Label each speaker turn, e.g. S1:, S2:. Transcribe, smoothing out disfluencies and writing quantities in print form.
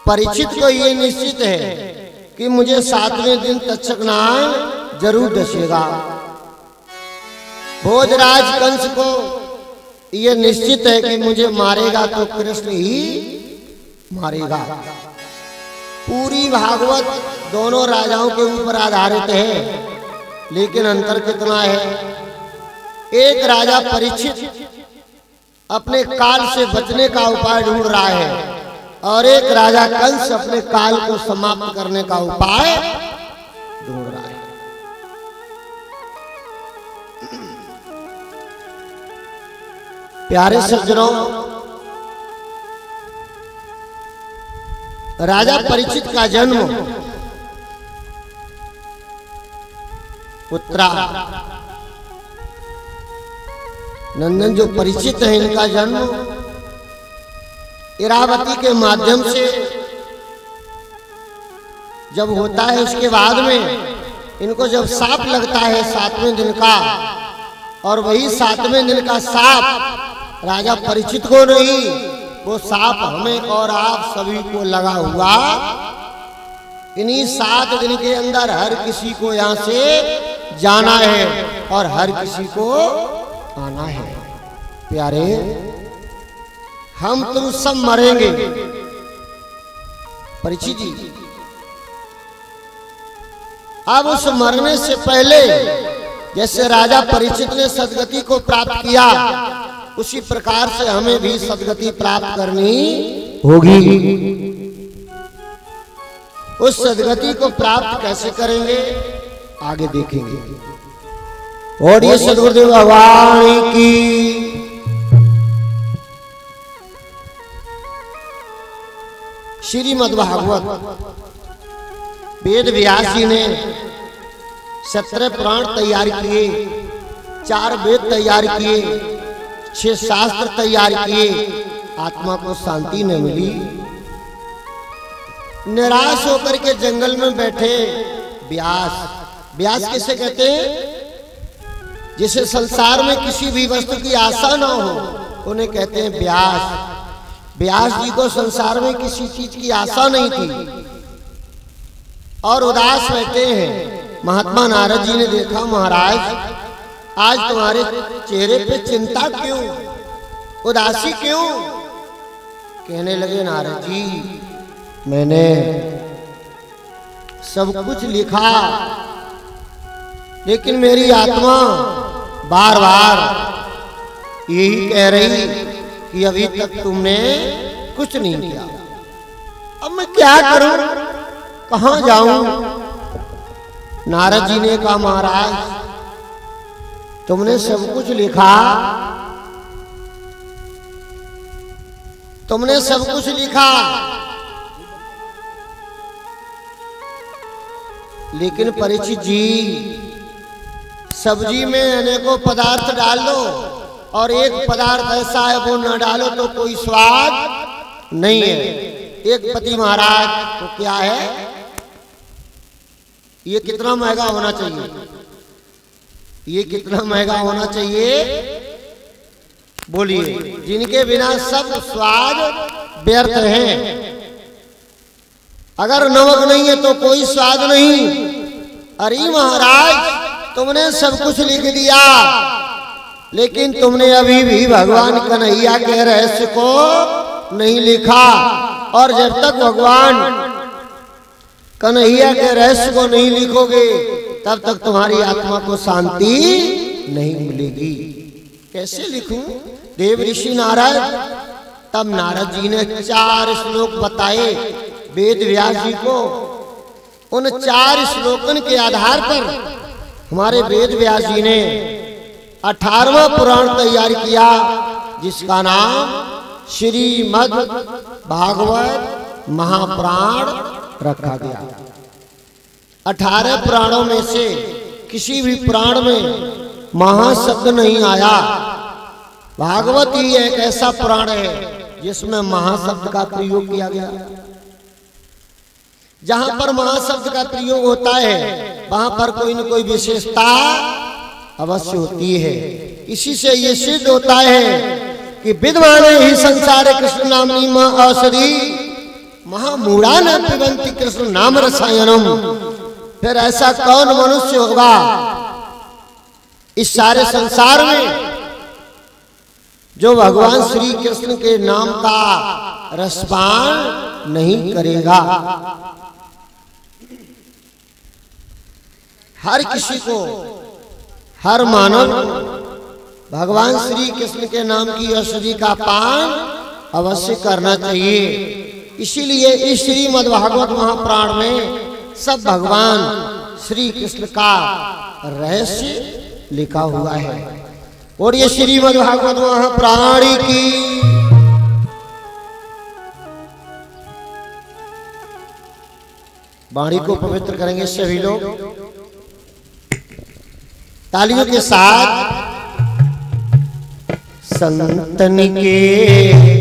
S1: परीक्षित को ये निश्चित है कि मुझे 7वें दिन तक्षक नाग जरूर डसेगा। भोजराज कंस को ये निश्चित है कि मुझे मारेगा तो कृष्ण ही मारेगा। पूरी भागवत दोनों राजाओं के ऊपर आधारित है, लेकिन अंतर कितना है। एक राजा परीक्षित अपने काल से बचने का उपाय ढूंढ रहा है और एक राजा कंस अपने काल को समाप्त करने का उपाय ढूंढ रहा है। प्यारे सज्जनों, राजा परीक्षित का जन्म उत्तरा नंदन जो परीक्षित है, इनका जन्म इरावती के माध्यम से जब होता है, उसके बाद में इनको जब सांप लगता है 7वें दिन का, और वही 7वें दिन का सांप राजा परीक्षित को नहीं, वो सांप हमें और आप सभी को लगा हुआ। इन्हीं 7 दिन के अंदर हर किसी को यहाँ से जाना है और हर किसी को आना है। प्यारे, हम तुम सब मरेंगे। परीक्षित जी, अब उस मरने से पहले जैसे राजा परीक्षित ने सदगति को प्राप्त किया, उसी प्रकार से हमें भी सदगति प्राप्त करनी होगी। उस सदगति को प्राप्त कैसे करेंगे, आगे देखेंगे। और ये सदगुरुदेव भगवान की श्रीमद् भागवत, वेद व्यास जी ने 17 पुराण तैयार किए, 4 वेद तैयार किए, 6 शास्त्र तैयार किए, आत्मा को शांति न मिली। निराश होकर के जंगल में बैठे व्यास। व्यास किसे कहते हैं? जिसे संसार में किसी भी वस्तु की आशा ना हो, उन्हें कहते हैं व्यास। व्यास जी को संसार में किसी चीज की आशा नहीं थी और उदास बैठे हैं। महात्मा नारद जी ने देखा, महाराज आज तुम्हारे चेहरे पे चिंता क्यों, उदासी क्यों? कहने लगे, नारद जी मैंने सब कुछ लिखा, लेकिन मेरी आत्मा बार बार यही कह रही कि अभी तक तुमने कुछ नहीं किया। अब मैं क्या करूं, कहां जाऊं? नारद जी ने कहा, महाराज तुमने सब कुछ लिखा, तुमने सब कुछ लिखा, लेकिन परीक्षित जी सब्जी में अनेकों पदार्थ डाल दो और एक पदार्थ ऐसा है वो न डालो तो कोई स्वाद नहीं है। एक पति महाराज तो क्या है, ये कितना महंगा होना चाहिए, ये कितना महंगा होना चाहिए, बोलिए, जिनके बिना सब स्वाद व्यर्थ हैं। अगर नमक नहीं है तो कोई स्वाद नहीं। अरे महाराज तुमने सब कुछ लिख दिया, लेकिन तुमने अभी भी भगवान कन्हैया के रहस्य को नहीं लिखा। और जब तक भगवान कन्हैया के रहस्य को नहीं लिखोगे, तब तक तुम्हारी आत्मा को शांति नहीं मिलेगी। कैसे लिखूं? देव ऋषि नारद, तब नारद जी ने 4 श्लोक बताए वेद व्यास जी को। उन 4 श्लोकन के आधार पर हमारे वेद व्यास जी ने 18वां पुराण तैयार किया, जिसका नाम श्रीमद् भागवत महापुराण रखा गया। 18 पुराणों में से किसी भी पुराण में महाशब्द नहीं आया। भागवत ही एक ऐसा पुराण है जिसमें महाशब्द का प्रयोग किया गया। जहां पर महाशब्द का प्रयोग होता है वहां पर कोई न कोई विशेषता अवश्य होती है। इसी से ये सिद्ध होता है कि विद्वाने ही संसार कृष्ण नामनी मां औषधि, महामूढ़ा न पिबंति कृष्ण नाम रसायनम। फिर ऐसा कौन मनुष्य होगा इस सारे संसार में जो भगवान श्री कृष्ण के नाम का रसपान नहीं करेगा। हर किसी को, हर मानव भगवान श्री कृष्ण के नाम की औषधि का पान अवश्य करना चाहिए। इसीलिए इस श्रीमद्भागवत महापुराण में सब भगवान श्री कृष्ण का रहस्य लिखा हुआ है। और ये श्रीमद्भागवत महापुराण की वाणी को पवित्र करेंगे सभी लोग तालियों के साथ। संतन के